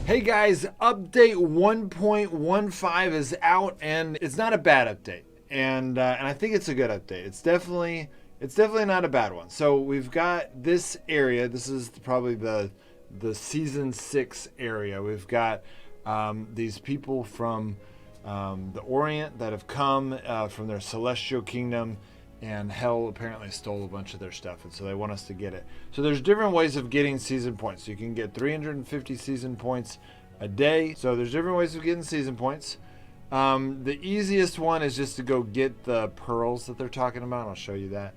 Hey guys, update 1.15 is out, and it's not a bad update, and I think it's a good update. It's definitely not a bad one. So we've got this area. This is probably the season 6 area. We've got these people from the Orient that have come from their celestial kingdom, and hell apparently stole a bunch of their stuff, and so they want us to get it. So there's different ways of getting season points. You can get 350 season points a day. So there's different ways of getting season points. The easiest one is just to go get the pearls that they're talking about. I'll show you that.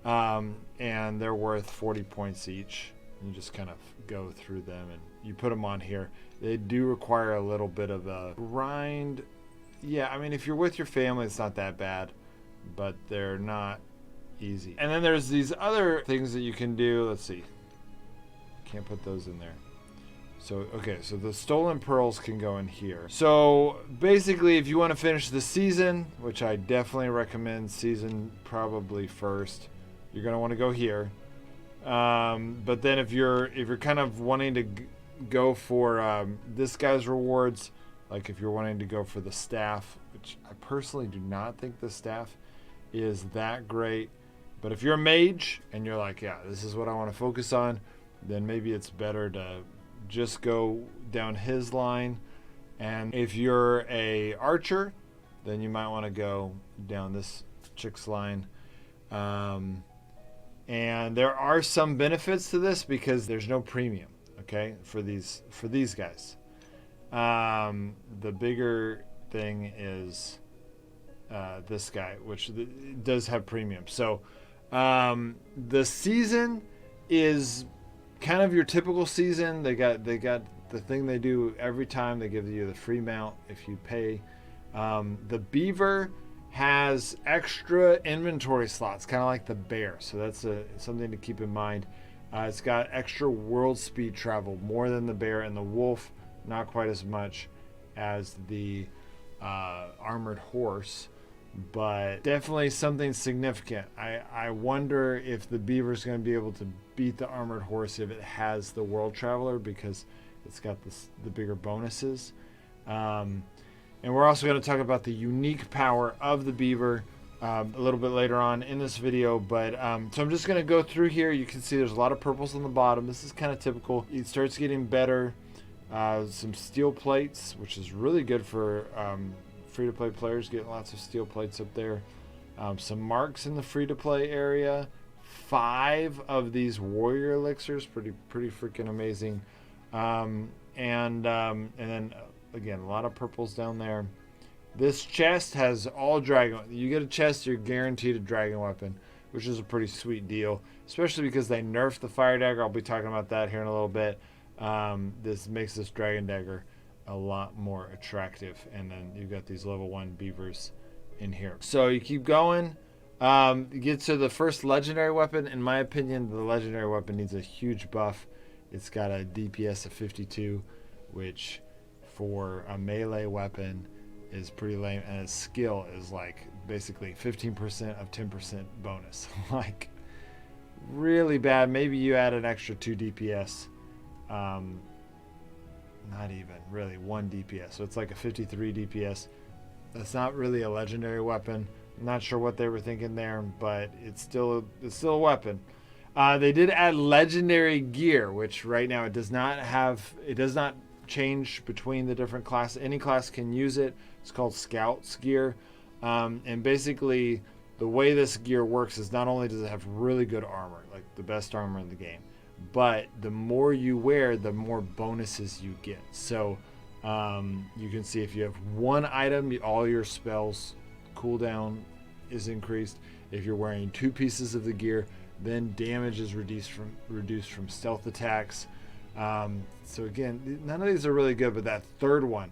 And they're worth 40 points each. You just kind of go through them and you put them on here. They do require a little bit of a grind. Yeah, I mean, if you're with your family, it's not that bad, but they're not easy. And then there's these other things that you can do. Let's see. Can't put those in there. So, okay, so the stolen pearls can go in here. So basically, if you want to finish the season, which I definitely recommend season probably first, you're going to want to go here. But then if you're kind of wanting to go for this guy's rewards, like if you're wanting to go for the staff, which I personally do not think the staff is that great, but if you're a mage and you're like, yeah, this is what I want to focus on, then maybe it's better to just go down his line. And if you're a archer, then you might want to go down this chick's line. And there are some benefits to this because there's no premium, okay, for these guys. The bigger thing is this guy, which does have premium. So the season is kind of your typical season. They got the thing they do every time. They give you the free mount if you pay. The beaver has extra inventory slots, kind of like the bear. So that's something to keep in mind. It's got extra world speed travel, more than the bear, and the wolf not quite as much as the armored horse, but definitely something significant. I wonder if the beaver's going to be able to beat the armored horse if it has the world traveler, because it's got the bigger bonuses. And we're also going to talk about the unique power of the beaver a little bit later on in this video. But so I'm just going to go through here. You can see there's a lot of purples on the bottom. This is kind of typical. It starts getting better. Some steel plates, which is really good for free-to-play players, getting lots of steel plates up there. Some marks in the free-to-play area. 5 of these warrior elixirs, pretty freaking amazing. And then again, a lot of purples down there. This chest has all dragon. You get a chest, you're guaranteed a dragon weapon, which is a pretty sweet deal, especially because they nerfed the fire dagger. I'll be talking about that here in a little bit. This makes this dragon dagger a lot more attractive. And then you've got these level 1 beavers in here. So you keep going. You get to the first legendary weapon. In my opinion, the legendary weapon needs a huge buff. It's got a DPS of 52, which for a melee weapon is pretty lame, and its skill is like basically 15% of 10% bonus. Like really bad. Maybe you add an extra 2 DPS. Not even really 1 DPS, so it's like a 53 DPS. That's not really a legendary weapon. I'm not sure what they were thinking there, but it's still a weapon. They did add legendary gear, which right now it does not change between the different classes. Any class can use it. It's called Scout's gear, and basically the way this gear works is not only does it have really good armor, like the best armor in the game, but the more you wear, the more bonuses you get. So you can see if you have one item, all your spells cooldown is increased. If you're wearing 2 pieces of the gear, then damage is reduced from stealth attacks. So again, none of these are really good, but that third one,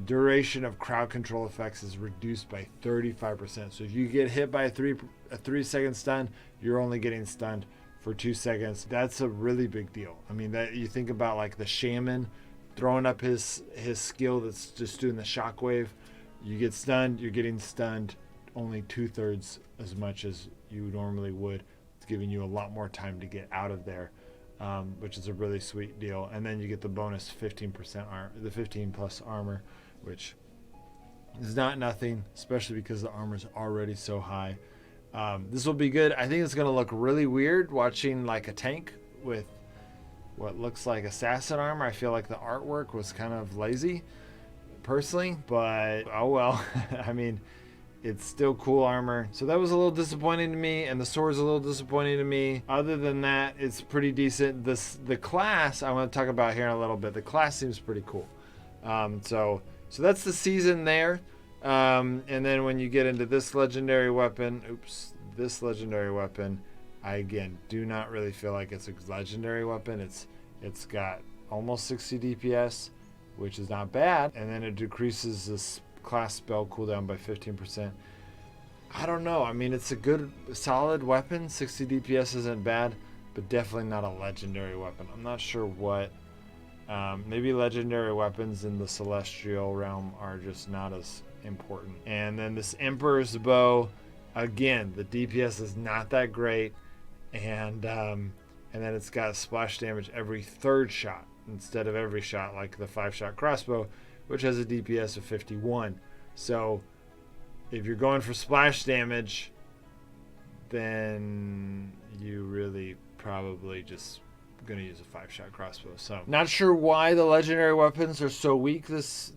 duration of crowd control effects, is reduced by 35%. So if you get hit by a 3-second stun, you're only getting stunned for 2 seconds. That's a really big deal. I mean, that you think about like the shaman throwing up his skill that's just doing the shockwave. You get stunned, you're getting stunned only 2/3 as much as you normally would. It's giving you a lot more time to get out of there. which is a really sweet deal. And then you get the bonus 15% armor, the 15 plus armor, which is not nothing, especially because the armor is already so high. This will be good. I think it's going to look really weird watching like a tank with what looks like assassin armor. I feel like the artwork was kind of lazy personally, but oh well. I mean, it's still cool armor. So that was a little disappointing to me, and the sword's a little disappointing to me. Other than that, it's pretty decent. The class I want to talk about here in a little bit. The class seems pretty cool. So that's the season there. And then when you get into this legendary weapon, I again do not really feel like it's a legendary weapon. It's got almost 60 DPS, which is not bad, and then it decreases this class spell cooldown by 15%. I don't know. I mean, it's a good solid weapon. 60 DPS isn't bad, but definitely not a legendary weapon. I'm not sure what. Maybe legendary weapons in the celestial realm are just not as important. And then this Emperor's Bow, again, the DPS is not that great, and then it's got splash damage every third shot instead of every shot, like the 5-shot crossbow, which has a DPS of 51. So if you're going for splash damage, then you really probably just gonna use a 5-shot crossbow. So not sure why the legendary weapons are so weak this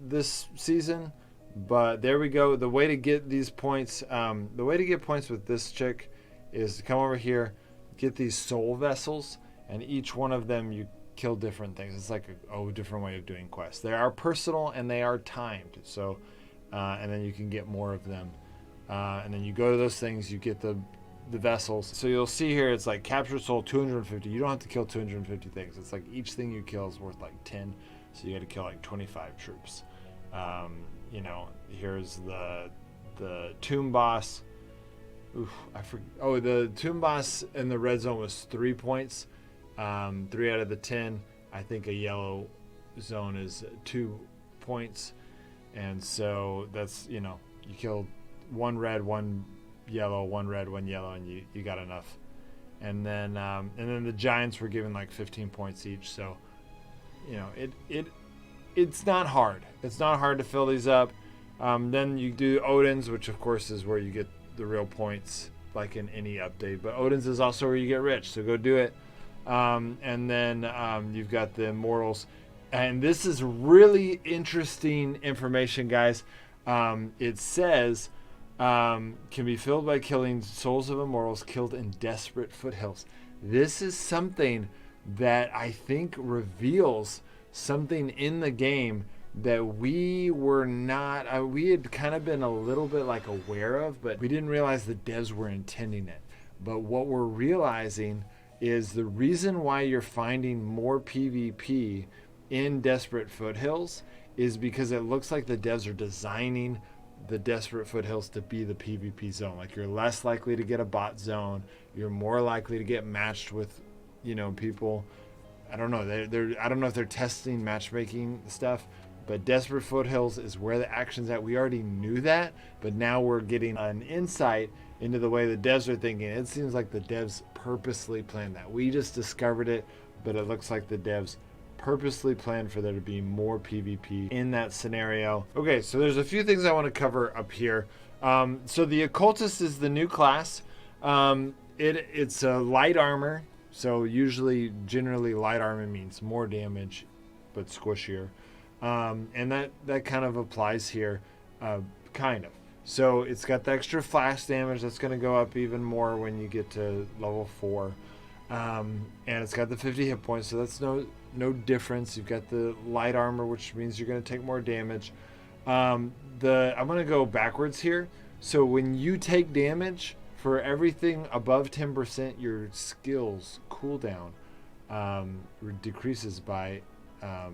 season, but there we go. The way to get these points, the way to get points with this chick is to come over here, get these soul vessels, and each one of them you kill different things. It's like a different way of doing quests. They are personal and they are timed. So and then you can get more of them, and then you go to those things, you get the vessels. So you'll see here it's like capture soul 250. You don't have to kill 250 things. It's like each thing you kill is worth like 10, so you got to kill like 25 troops. Here's the tomb boss. I forget. Oh, the tomb boss in the red zone was 3 points, 3 out of the 10. I think a yellow zone is 2 points, and so that's you killed 1 red, 1 yellow, 1 red, 1 yellow, and you got enough. And then the giants were given like 15 points each. So it's not hard. It's not hard to fill these up. Then you do Odin's, which of course is where you get the real points, like in any update. But Odin's is also where you get rich, so go do it. And then you've got the Immortals, and this is really interesting information, guys. It says can be filled by killing souls of Immortals killed in desperate foothills. This is something that I think reveals something in the game that we were not, we had kind of been a little bit like aware of, but we didn't realize the devs were intending it. But what we're realizing is the reason why you're finding more PvP in Desperate Foothills is because it looks like the devs are designing the Desperate Foothills to be the PvP zone. Like, you're less likely to get a bot zone. You're more likely to get matched with, people. I don't know. I don't know if they're testing matchmaking stuff, but Desperate Foothills is where the action's at. We already knew that, but now we're getting an insight into the way the devs are thinking. It seems like the devs purposely planned that. We just discovered it, but it looks like the devs purposely planned for there to be more PvP in that scenario. Okay, so there's a few things I want to cover up here. So the Occultist is the new class. It's a light armor. So generally light armor means more damage, but squishier. And that kind of applies here, kind of. So it's got the extra flash damage that's going to go up even more when you get to level 4. And it's got the 50 hit points, so that's no difference. You've got the light armor, which means you're going to take more damage. I'm going to go backwards here. So when you take damage, for everything above 10%, your skills cooldown decreases by a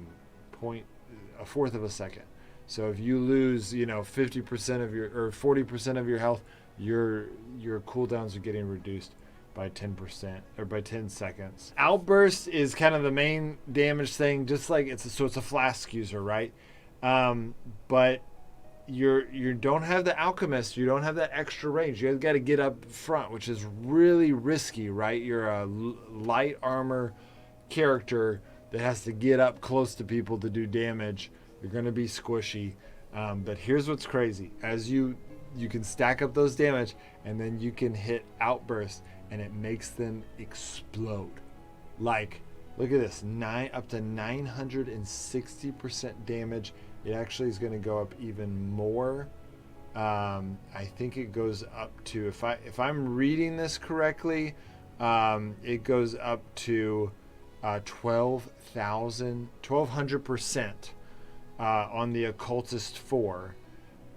fourth of a second. So if you lose, 50% of your or 40% of your health, your cooldowns are getting reduced by 10% or by 10 seconds. Outburst is kind of the main damage thing, just like it's a flask user, right? But you don't have the Alchemist, you don't have that extra range. You got to get up front, which is really risky, right? You're a light armor character that has to get up close to people to do damage. You're going to be squishy. But here's what's crazy. As you can stack up those damage, and then you can hit outburst, and it makes them explode. Like, look at this, up to 960% damage. It actually is going to go up even more. I think it goes up to, if I'm reading this correctly, it goes up to 1200% on the Occultist 4.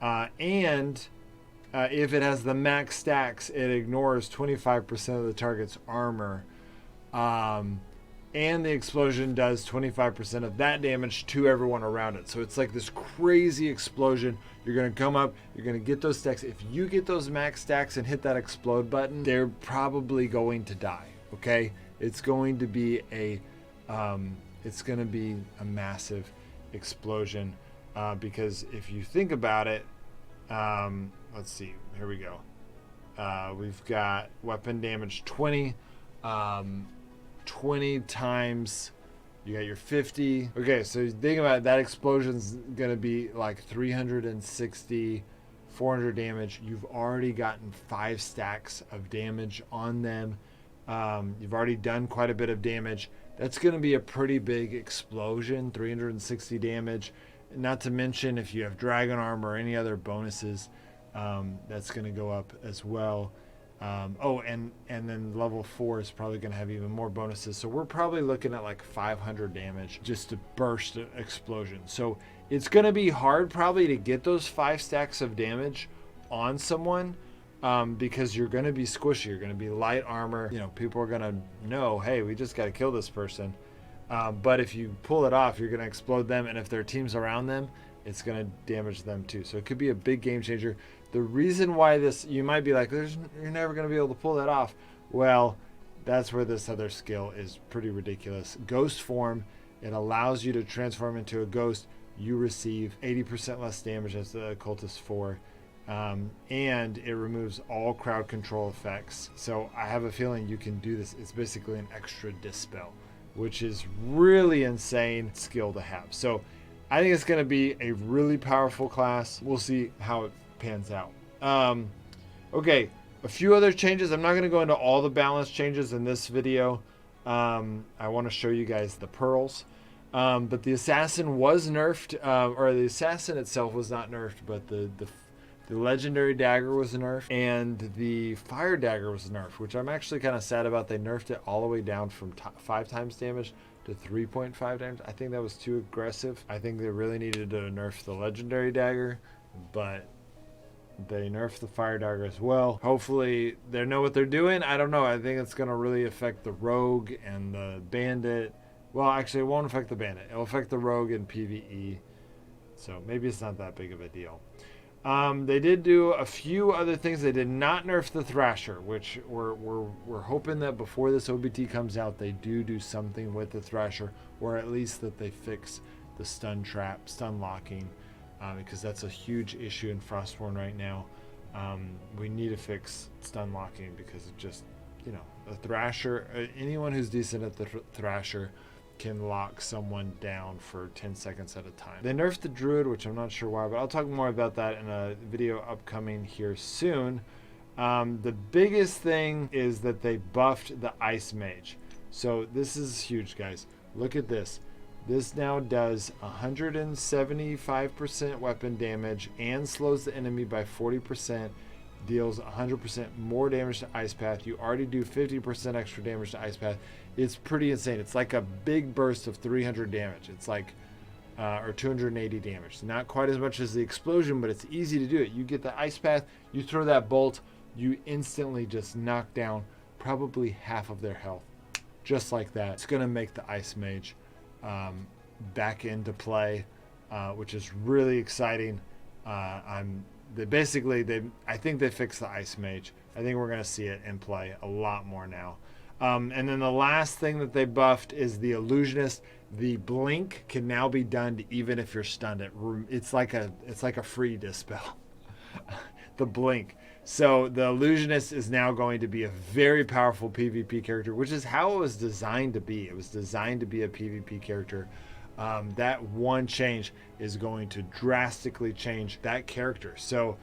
And if it has the max stacks, it ignores 25% of the target's armor. And the explosion does 25% of that damage to everyone around it. So it's like this crazy explosion. You're going to come up, you're going to get those stacks. If you get those max stacks and hit that explode button, they're probably going to die, okay? It's going to be a massive explosion because if you think about it, let's see, here we go. We've got weapon damage 20. 20 times, you got your 50. Okay, so think about it, that explosion's gonna be like 360, 400 damage. You've already gotten 5 stacks of damage on them. You've already done quite a bit of damage. That's gonna be a pretty big explosion, 360 damage. Not to mention if you have dragon armor or any other bonuses, that's gonna go up as well. And then level 4 is probably going to have even more bonuses. So we're probably looking at like 500 damage just to burst an explosion. So it's going to be hard probably to get those 5 stacks of damage on someone because you're going to be squishy. You're going to be light armor. You know, people are going to know, hey, we just got to kill this person. But if you pull it off, you're going to explode them. And if there are teams around them, it's going to damage them too. So it could be a big game changer. The reason why this, you might be like, you're never going to be able to pull that off. Well, that's where this other skill is pretty ridiculous. Ghost form, it allows you to transform into a ghost. You receive 80% less damage as the Occultist 4. And it removes all crowd control effects. So I have a feeling you can do this. It's basically an extra dispel, which is really insane skill to have. So I think it's going to be a really powerful class. We'll see how it pans out. Okay, a few other changes. I'm not going to go into all the balance changes in this video. I want to show you guys the pearls. But the assassin was nerfed, or the assassin itself was not nerfed, but the legendary dagger was nerfed, and the fire dagger was nerfed, which I'm actually kind of sad about. They nerfed it all the way down from 5 times damage to 3.5 damage. I think that was too aggressive. I think they really needed to nerf the legendary dagger, but they nerfed the fire dagger as well. Hopefully they know what they're doing. I don't know. I think it's going to really affect the rogue and the bandit. Well, actually, it won't affect the bandit. It'll affect the rogue and PvE. So maybe it's not that big of a deal. They did do a few other things. They did not nerf the Thrasher, which we're hoping that before this OBT comes out, they do something with the Thrasher, or at least that they fix the stun trap, stun locking, because that's a huge issue in Frostborn right now. We need to fix stun locking because it just, you know, the Thrasher, anyone who's decent at the Thrasher can lock someone down for 10 seconds at a time. They nerfed the Druid, which I'm not sure why, but I'll talk more about that in a video upcoming here soon. The biggest thing is that they buffed the Ice Mage. So this is huge, guys. Look at this. This now does 175% weapon damage and slows the enemy by 40%. Deals 100% more damage to Ice Path. You already do 50% extra damage to Ice Path. It's pretty insane. It's like a big burst of 300 damage. It's like, or 280 damage. Not quite as much as the explosion, but it's easy to do it. You get the Ice Path, you throw that bolt, you instantly just knock down probably half of their health. Just like that. It's going to make the Ice Mage back into play, which is really exciting. I think they fixed the Ice Mage. I think we're going to see it in play a lot more now. And then the last thing that they buffed is the Illusionist. The blink can now be done even if you're stunned. It's like a free dispel. The blink. So the Illusionist is now going to be a very powerful PvP character, which is how it was designed to be. It was designed to be a PvP character. That one change is going to drastically change that character. So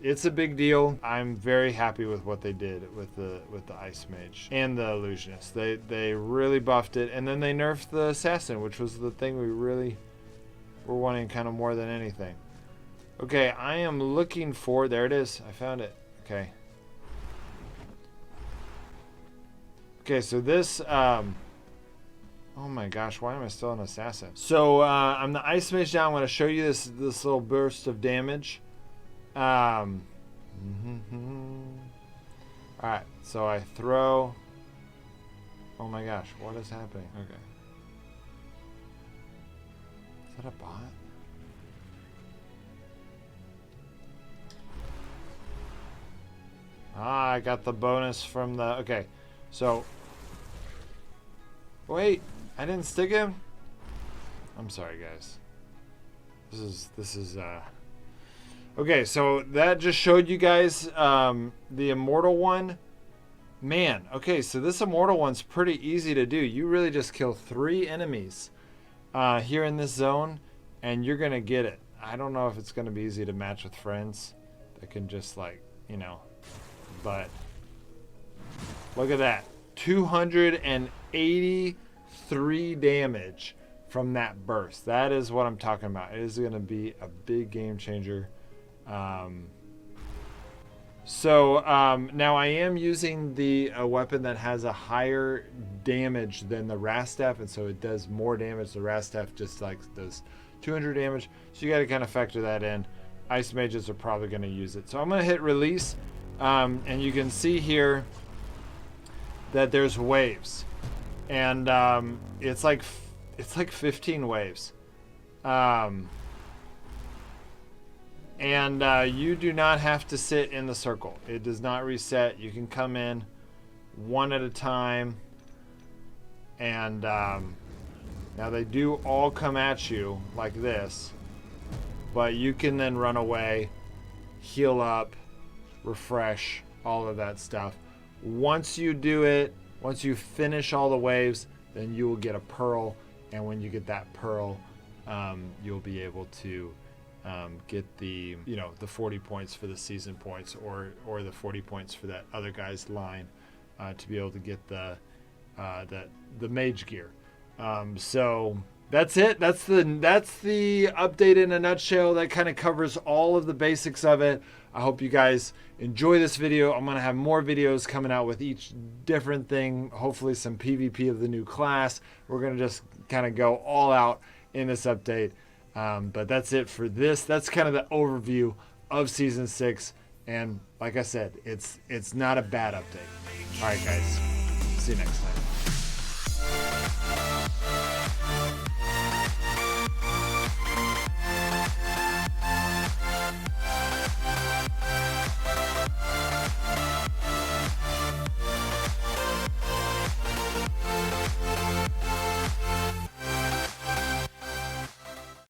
it's a big deal. I'm very happy with what they did with the Ice Mage and the Illusionist. They really buffed it, and then they nerfed the Assassin, which was the thing we really were wanting kind of more than anything. Okay, I am looking for, there it is. I found it. Okay. Okay, so this, oh my gosh, why am I still an assassin? So I'm the Ice Mage now. I'm going to show you this little burst of damage. Alright, so I throw, oh my gosh, what is happening? Okay. Is that a bot? Ah, I got the bonus from the... Okay, so... Wait, I didn't stick him? I'm sorry, guys. This is Okay, so that just showed you guys the Immortal one. Man, okay, so this Immortal one's pretty easy to do. You really just kill 3 enemies here in this zone, and you're going to get it. I don't know if it's going to be easy to match with friends that can just, like, you know... But look at that, 283 damage from that burst. That is what I'm talking about. It is going to be a big game changer. Now I am using the weapon that has a higher damage than the Rastaff, and so it does more damage. The Rastaff just like does 200 damage, so you got to kind of factor that in. Ice Mages are probably going to use it. So I'm going to hit release. And you can see here that there's waves, and it's like 15 waves, and you do not have to sit in the circle. It does not reset. You can come in one at a time, and now they do all come at you like this, but you can then run away, heal up, refresh, all of that stuff. Once you do it, once you finish all the waves, then you will get a pearl, and when you get that pearl, you'll be able to get the, you know, the 40 points for the season points, or the 40 points for that other guy's line, to be able to get the mage gear. So that's it. That's the update in a nutshell. That kind of covers all of the basics of it. I hope you guys enjoy this video. I'm going to have more videos coming out with each different thing. Hopefully some PvP of the new class. We're going to just kind of go all out in this update. But that's it for this. That's kind of the overview of Season 6. And like I said, it's not a bad update. All right, guys. See you next time.